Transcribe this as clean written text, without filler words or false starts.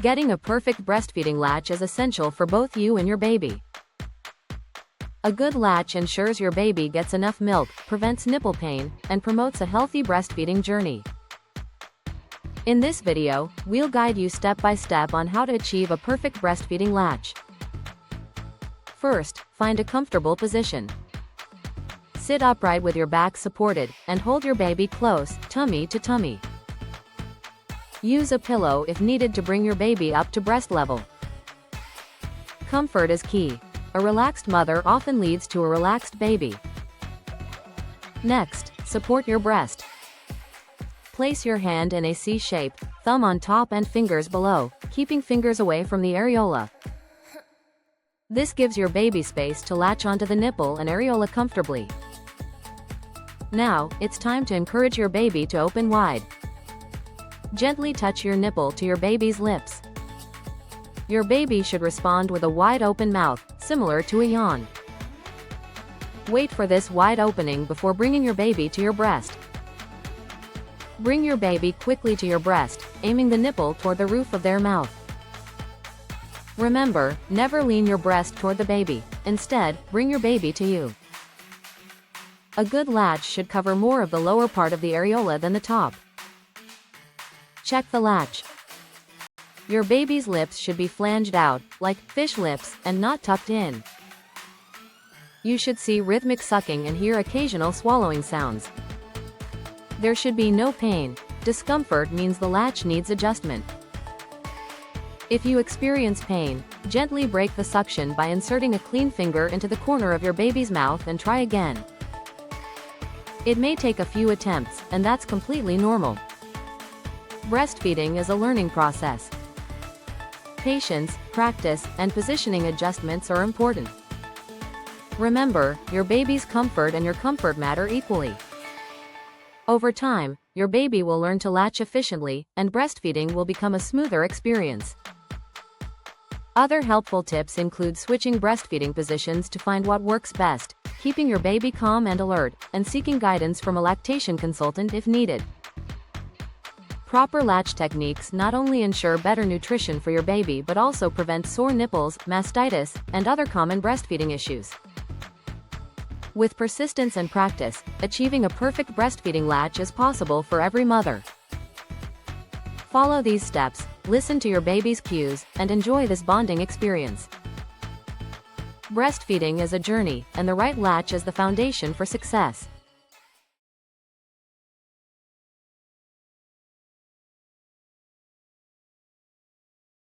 Getting a perfect breastfeeding latch is essential for both you and your baby. A good latch ensures your baby gets enough milk, prevents nipple pain, and promotes a healthy breastfeeding journey. In this video, we'll guide you step by step on how to achieve a perfect breastfeeding latch. First, find a comfortable position. Sit upright with your back supported, and hold your baby close, tummy to tummy. Use a pillow if needed to bring your baby up to breast level. Comfort is key. A relaxed mother often leads to a relaxed baby. Next, support your breast. Place your hand in a C shape, thumb on top and fingers below, keeping fingers away from the areola. This gives your baby space to latch onto the nipple and areola comfortably. Now, it's time to encourage your baby to open wide. Gently touch your nipple to your baby's lips. Your baby should respond with a wide open mouth, similar to a yawn. Wait for this wide opening before bringing your baby to your breast. Bring your baby quickly to your breast, aiming the nipple toward the roof of their mouth. Remember, never lean your breast toward the baby. Instead, bring your baby to you. A good latch should cover more of the lower part of the areola than the top. Check the latch. Your baby's lips should be flanged out, like fish lips, and not tucked in. You should see rhythmic sucking and hear occasional swallowing sounds. There should be no pain. Discomfort means the latch needs adjustment. If you experience pain, gently break the suction by inserting a clean finger into the corner of your baby's mouth and try again. It may take a few attempts, and that's completely normal. Breastfeeding is a learning process. Patience, practice, and positioning adjustments are important. Remember, your baby's comfort and your comfort matter equally. Over time, your baby will learn to latch efficiently, and breastfeeding will become a smoother experience. Other helpful tips include switching breastfeeding positions to find what works best, keeping your baby calm and alert, and seeking guidance from a lactation consultant if needed. Proper latch techniques not only ensure better nutrition for your baby but also prevent sore nipples, mastitis, and other common breastfeeding issues. With persistence and practice, achieving a perfect breastfeeding latch is possible for every mother. Follow these steps, listen to your baby's cues, and enjoy this bonding experience. Breastfeeding is a journey, and the right latch is the foundation for success.